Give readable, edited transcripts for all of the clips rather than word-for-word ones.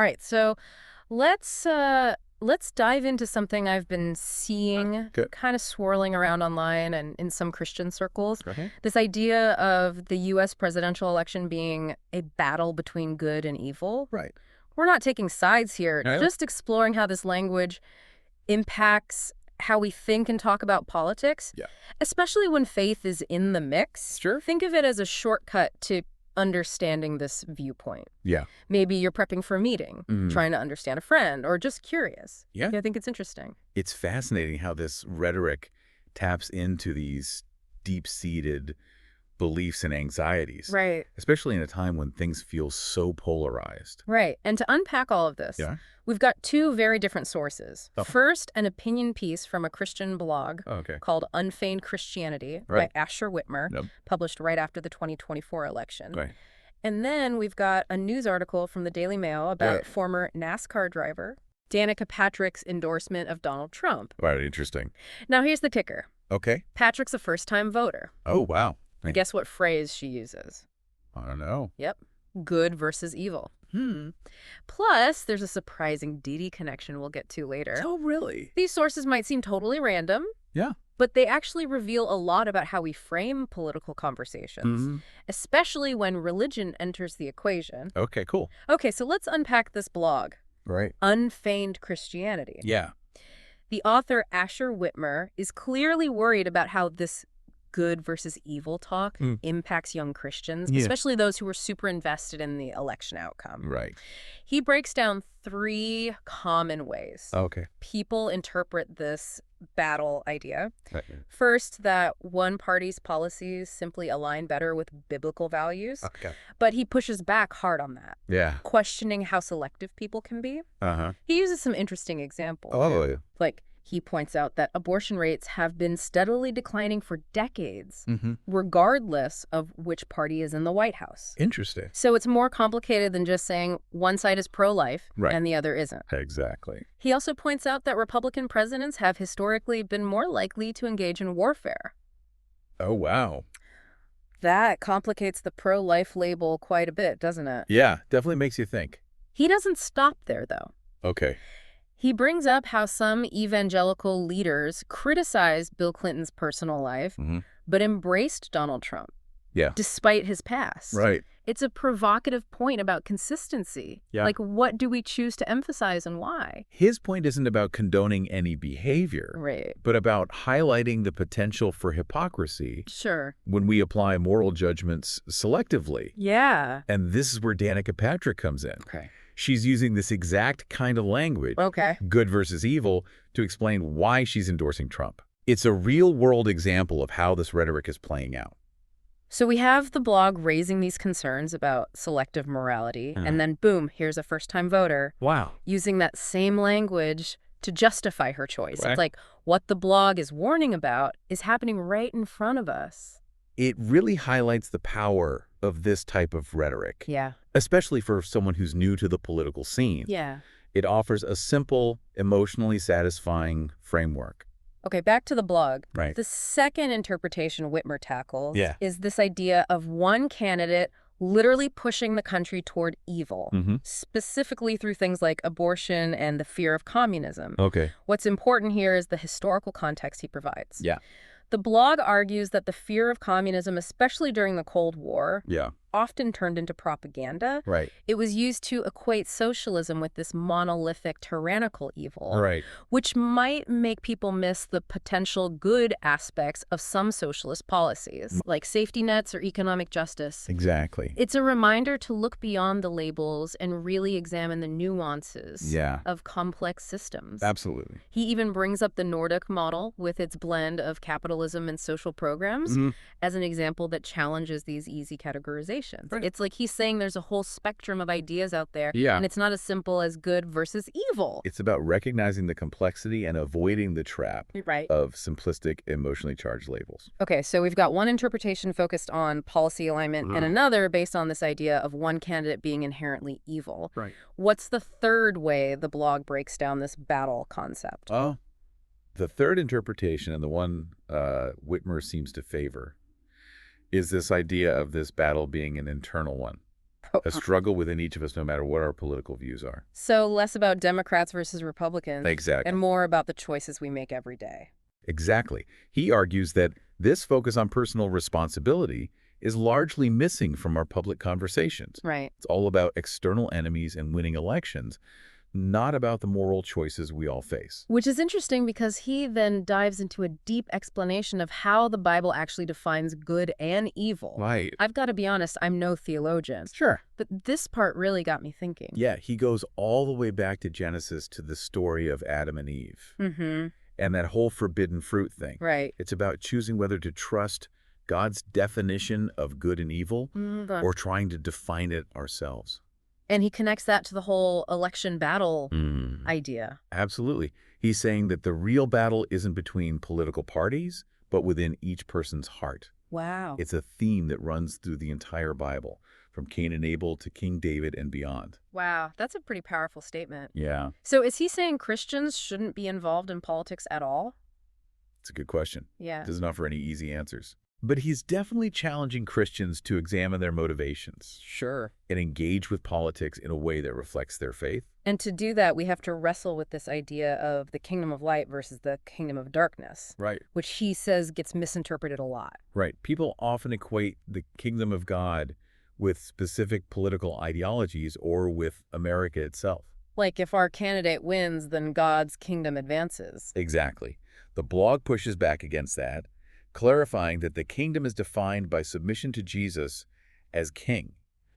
All right, so let's dive into something I've been seeing Good. kind of swirling around online and in some Christian circles. Okay. This idea of the U.S. presidential election being a battle between good and evil. Right. We're not taking sides here, No. just exploring how this language impacts how we think and talk about politics, Yeah. especially when faith is in the mix. Sure. Think of it as a shortcut to understanding this viewpoint. Yeah. Maybe you're prepping for a meeting, trying to understand a friend, or just curious. Yeah. I think it's interesting. It's fascinating how this rhetoric taps into these deep-seated beliefs and anxieties, Right. especially in a time when things feel so polarized. Right. And to unpack all of this, Yeah. we've got two very different sources. Oh. First, an opinion piece from a Christian blog Okay. called Unfeigned Christianity Right. by Asher Whitmer, Yep. published right after the 2024 election. Right. And then we've got a news article from the Daily Mail about former NASCAR driver Danica Patrick's endorsement of Donald Trump. Right. Interesting. Now, here's the kicker. Okay. Patrick's a first-time voter. Oh, wow. Right. Guess what phrase she uses? I don't know. Yep. Good versus evil. Plus, there's a surprising Didi connection we'll get to later. Oh, really? These sources might seem totally random, Yeah. but they actually reveal a lot about how we frame political conversations, especially when religion enters the equation. Okay, cool. Okay, so let's unpack this blog, Right. Unfeigned Christianity. Yeah. The author, Asher Whitmer, is clearly worried about how this good versus evil talk impacts young Christians, especially those who were super invested in the election outcome. Right. He breaks down 3 common ways Okay. people interpret this battle idea. Right. First, that one party's policies simply align better with biblical values, Okay. but he pushes back hard on that, Yeah. questioning how selective people can be. Uh-huh. He uses some interesting examples. Oh, Like, he points out that abortion rates have been steadily declining for decades, regardless of which party is in the White House. interesting. So it's more complicated than just saying one side is pro-life Right. and the other isn't. Exactly. He also points out that Republican presidents have historically been more likely to engage in warfare. Oh, wow. That complicates the pro-life label quite a bit, doesn't it? Yeah, definitely makes you think. He doesn't stop there, though. Okay. He brings up how some evangelical leaders criticized Bill Clinton's personal life, but embraced Donald Trump. Yeah. Despite his past. Right. It's a provocative point about consistency. Yeah. Like, what do we choose to emphasize and why? His point isn't about condoning any behavior, Right. but about highlighting the potential for hypocrisy Sure. when we apply moral judgments selectively. Yeah. And this is where Danica Patrick comes in. Okay. She's using this exact kind of language, Okay. good versus evil, to explain why she's endorsing Trump. It's a real-world example of how this rhetoric is playing out. So we have the blog raising these concerns about selective morality, and then boom, here's a first-time voter Wow. using that same language to justify her choice. Right. It's like what the blog is warning about is happening right in front of us. It really highlights the power of this type of rhetoric, Yeah. especially for someone who's new to the political scene. Yeah. It offers a simple, emotionally satisfying framework. Okay, back to the blog. Right. The second interpretation Whitmer tackles Yeah. is this idea of one candidate literally pushing the country toward evil, specifically through things like abortion and the fear of communism. Okay. What's important here is the historical context he provides. Yeah. The blog argues that the fear of communism, especially during the Cold War, Yeah. often turned into propaganda. Right. It was used to equate socialism with this monolithic, tyrannical evil, Right. which might make people miss the potential good aspects of some socialist policies, like safety nets or economic justice. Exactly. It's a reminder to look beyond the labels and really examine the nuances of complex systems. Absolutely. He even brings up the Nordic model with its blend of capitalism and social programs as an example that challenges these easy categorizations. Right. It's like he's saying there's a whole spectrum of ideas out there, Yeah. and it's not as simple as good versus evil. It's about recognizing the complexity and avoiding the trap Right. of simplistic, emotionally charged labels. Okay, so we've got one interpretation focused on policy alignment and another based on this idea of one candidate being inherently evil. Right. What's the third way the blog breaks down this battle concept? Oh. The third interpretation, and the one Whitmer seems to favor, is this idea of this battle being an internal one. a struggle within each of us no matter what our political views are. So less about Democrats versus Republicans. Exactly. And more about the choices we make every day. Exactly. He argues that this focus on personal responsibility is largely missing from our public conversations. Right. It's all about external enemies and winning elections, not about the moral choices we all face. Which is interesting because he then dives into a deep explanation of how the Bible actually defines good and evil. Right. I've got to be honest, I'm no theologian. Sure. But this part really got me thinking. Yeah, he goes all the way back to Genesis to the story of Adam and Eve. Mm-hmm. And that whole forbidden fruit thing. Right. It's about choosing whether to trust God's definition of good and evil or trying to define it ourselves. And he connects that to the whole election battle idea. Absolutely. He's saying that the real battle isn't between political parties, but within each person's heart. Wow. It's a theme that runs through the entire Bible, from Cain and Abel to King David and beyond. Wow, that's a pretty powerful statement. Yeah. So is he saying Christians shouldn't be involved in politics at all? It's a good question. Yeah. Doesn't offer any easy answers. But he's definitely challenging Christians to examine their motivations. Sure. And engage with politics in a way that reflects their faith. And to do that, we have to wrestle with this idea of the kingdom of light versus the kingdom of darkness. Right. Which he says gets misinterpreted a lot. Right. People often equate the kingdom of God with specific political ideologies or with America itself. Like if our candidate wins, then God's kingdom advances. Exactly. The blog pushes back against that, clarifying that the kingdom is defined by submission to Jesus as king,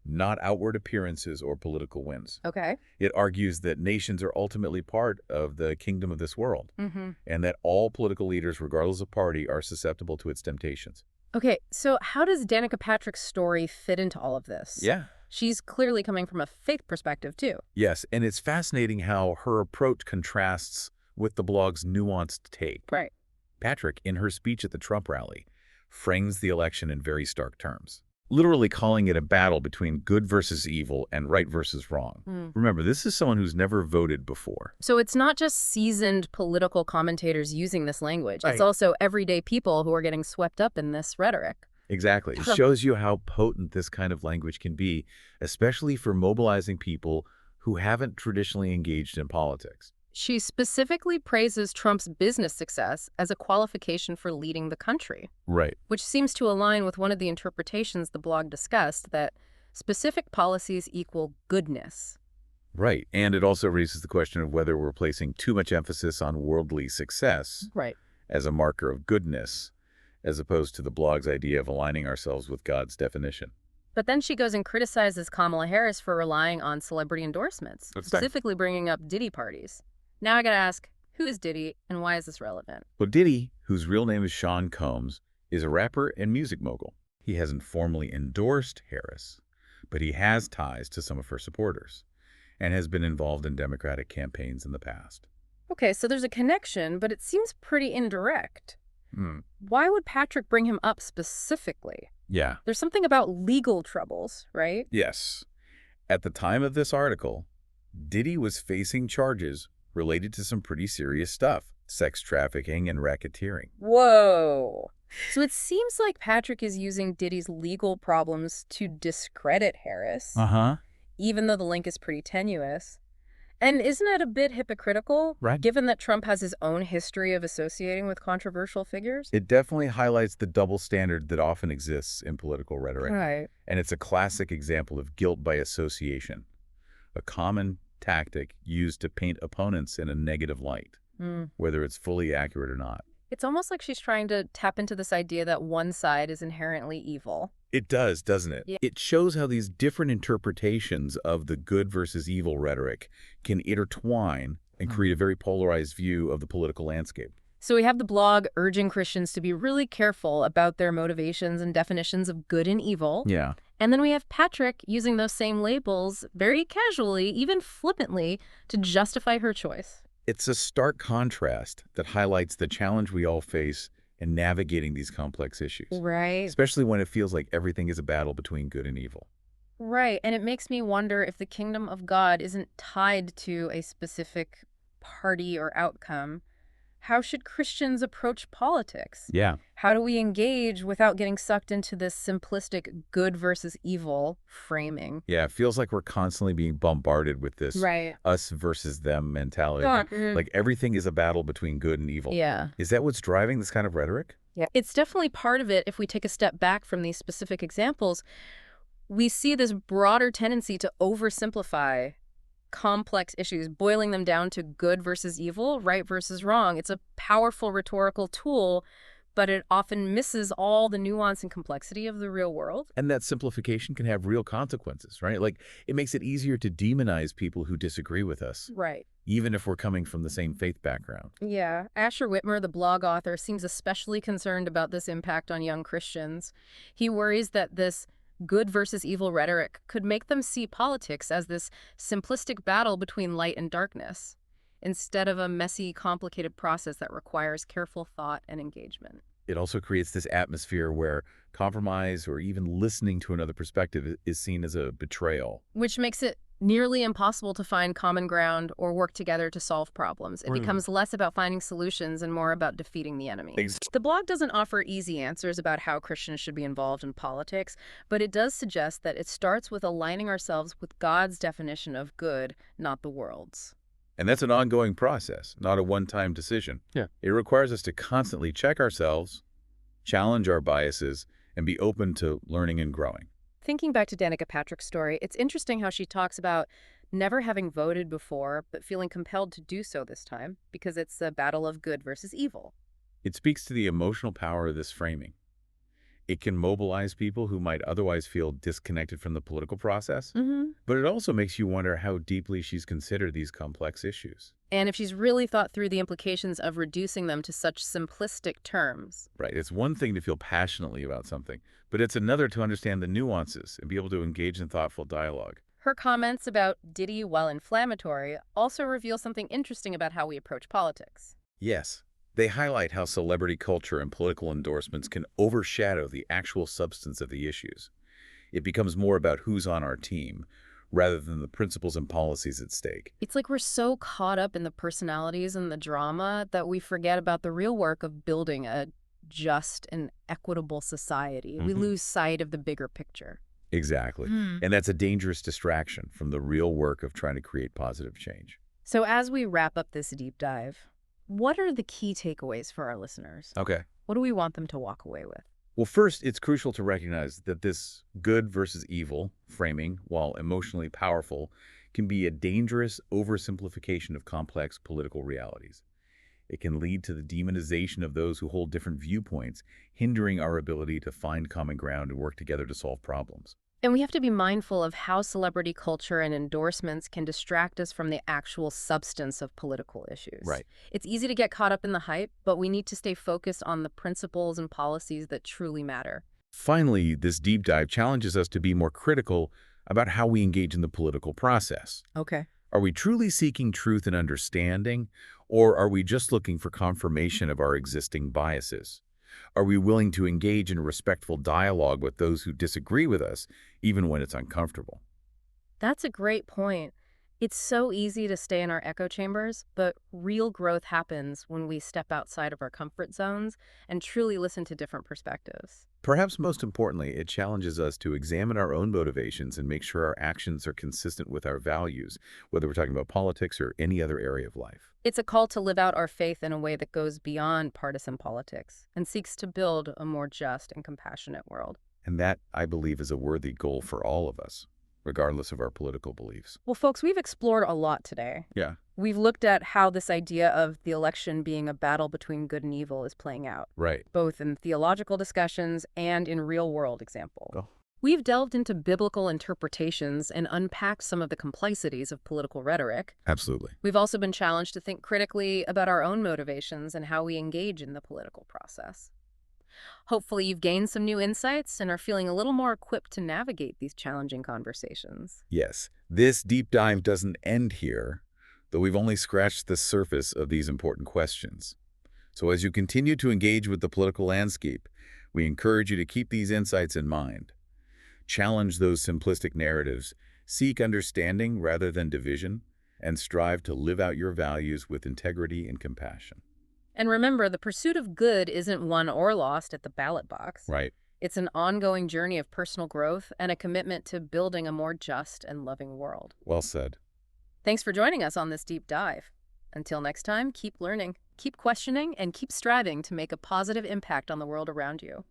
not outward appearances or political wins. Okay. It argues that nations are ultimately part of the kingdom of this world, and that all political leaders, regardless of party, are susceptible to its temptations. Okay, so how does Danica Patrick's story fit into all of this? Yeah. She's clearly coming from a faith perspective, too. Yes, and it's fascinating how her approach contrasts with the blog's nuanced take. Right. Patrick, in her speech at the Trump rally, frames the election in very stark terms, literally calling it a battle between good versus evil and right versus wrong. Remember, this is someone who's never voted before. So it's not just seasoned political commentators using this language. Right. It's also everyday people who are getting swept up in this rhetoric. Exactly. It shows you how potent this kind of language can be, especially for mobilizing people who haven't traditionally engaged in politics. She specifically praises Trump's business success as a qualification for leading the country. Right. Which seems to align with one of the interpretations the blog discussed, that specific policies equal goodness. Right. And it also raises the question of whether we're placing too much emphasis on worldly success as a marker of goodness, as opposed to the blog's idea of aligning ourselves with God's definition. But then she goes and criticizes Kamala Harris for relying on celebrity endorsements, specifically bringing up Diddy parties. Now I gotta ask, who is Diddy and why is this relevant? Well, Diddy, whose real name is Sean Combs, is a rapper and music mogul. He hasn't formally endorsed Harris, but he has ties to some of her supporters and has been involved in Democratic campaigns in the past. Okay, so there's a connection, but it seems pretty indirect. Why would Patrick bring him up specifically? Yeah. There's something about legal troubles, right? Yes. At the time of this article, Diddy was facing charges related to some pretty serious stuff, sex trafficking and racketeering. Whoa. So it seems like Patrick is using Diddy's legal problems to discredit Harris, even though the link is pretty tenuous. And isn't it a bit hypocritical, given that Trump has his own history of associating with controversial figures? It definitely highlights the double standard that often exists in political rhetoric. Right. And it's a classic example of guilt by association, a common tactic used to paint opponents in a negative light, whether it's fully accurate or not. It's almost like she's trying to tap into this idea that one side is inherently evil. It does, doesn't it? Yeah. It shows how these different interpretations of the good versus evil rhetoric can intertwine and create a very polarized view of the political landscape. So we have the blog urging Christians to be really careful about their motivations and definitions of good and evil. Yeah. And then we have Patrick using those same labels very casually, even flippantly, to justify her choice. It's a stark contrast that highlights the challenge we all face in navigating these complex issues. Right. Especially when it feels like everything is a battle between good and evil. Right. And it makes me wonder if the kingdom of God isn't tied to a specific party or outcome. How should Christians approach politics? Yeah. How do we engage without getting sucked into this simplistic good versus evil framing? Yeah, it feels like we're constantly being bombarded with this Right. us versus them mentality. Yeah. Like everything is a battle between good and evil. Yeah. Is that what's driving this kind of rhetoric? Yeah. It's definitely part of it if we take a step back from these specific examples. We see this broader tendency to oversimplify complex issues, boiling them down to good versus evil, right versus wrong. It's a powerful rhetorical tool, but it often misses all the nuance and complexity of the real world. And that simplification can have real consequences, right? Like it makes it easier to demonize people who disagree with us, Right. even if we're coming from the same faith background. Yeah. Asher Whitmer, the blog author, seems especially concerned about this impact on young Christians. He worries that this good versus evil rhetoric could make them see politics as this simplistic battle between light and darkness, instead of a messy, complicated process that requires careful thought and engagement. It also creates this atmosphere where compromise or even listening to another perspective is seen as a betrayal. Which makes it nearly impossible to find common ground or work together to solve problems. It becomes less about finding solutions and more about defeating the enemy. The blog doesn't offer easy answers about how Christians should be involved in politics, but it does suggest that it starts with aligning ourselves with God's definition of good, not the world's. And that's an ongoing process, not a one-time decision. Yeah. It requires us to constantly check ourselves, challenge our biases, and be open to learning and growing. Thinking back to Danica Patrick's story, it's interesting how she talks about never having voted before, but feeling compelled to do so this time because it's a battle of good versus evil. It speaks to the emotional power of this framing. It can mobilize people who might otherwise feel disconnected from the political process, but it also makes you wonder how deeply she's considered these complex issues. And if she's really thought through the implications of reducing them to such simplistic terms. Right. It's one thing to feel passionately about something, but it's another to understand the nuances and be able to engage in thoughtful dialogue. Her comments about Diddy, while inflammatory, also reveal something interesting about how we approach politics. Yes. They highlight how celebrity culture and political endorsements can overshadow the actual substance of the issues. It becomes more about who's on our team, rather than the principles and policies at stake. It's like we're so caught up in the personalities and the drama that we forget about the real work of building a just and equitable society. We lose sight of the bigger picture. Exactly. And that's a dangerous distraction from the real work of trying to create positive change. So as we wrap up this deep dive, what are the key takeaways for our listeners? Okay. What do we want them to walk away with? Well, first, it's crucial to recognize that this good versus evil framing, while emotionally powerful, can be a dangerous oversimplification of complex political realities. It can lead to the demonization of those who hold different viewpoints, hindering our ability to find common ground and work together to solve problems. And we have to be mindful of how celebrity culture and endorsements can distract us from the actual substance of political issues. Right. It's easy to get caught up in the hype, but we need to stay focused on the principles and policies that truly matter. Finally, this deep dive challenges us to be more critical about how we engage in the political process. Okay. Are we truly seeking truth and understanding, or are we just looking for confirmation of our existing biases? Are we willing to engage in respectful dialogue with those who disagree with us, even when it's uncomfortable? That's a great point. It's so easy to stay in our echo chambers, but real growth happens when we step outside of our comfort zones and truly listen to different perspectives. Perhaps most importantly, it challenges us to examine our own motivations and make sure our actions are consistent with our values, whether we're talking about politics or any other area of life. It's a call to live out our faith in a way that goes beyond partisan politics and seeks to build a more just and compassionate world. And that, I believe, is a worthy goal for all of us, regardless of our political beliefs. Well, folks, we've explored a lot today. Yeah. We've looked at how this idea of the election being a battle between good and evil is playing out, Right. both in theological discussions and in real-world examples. Oh. We've delved into biblical interpretations and unpacked some of the complexities of political rhetoric. Absolutely. We've also been challenged to think critically about our own motivations and how we engage in the political process. Hopefully you've gained some new insights and are feeling a little more equipped to navigate these challenging conversations. Yes, this deep dive doesn't end here, though we've only scratched the surface of these important questions. So as you continue to engage with the political landscape, we encourage you to keep these insights in mind. Challenge those simplistic narratives, seek understanding rather than division, and strive to live out your values with integrity and compassion. And remember, the pursuit of good isn't won or lost at the ballot box. Right. It's an ongoing journey of personal growth and a commitment to building a more just and loving world. Well said. Thanks for joining us on this deep dive. Until next time, keep learning, keep questioning, and keep striving to make a positive impact on the world around you.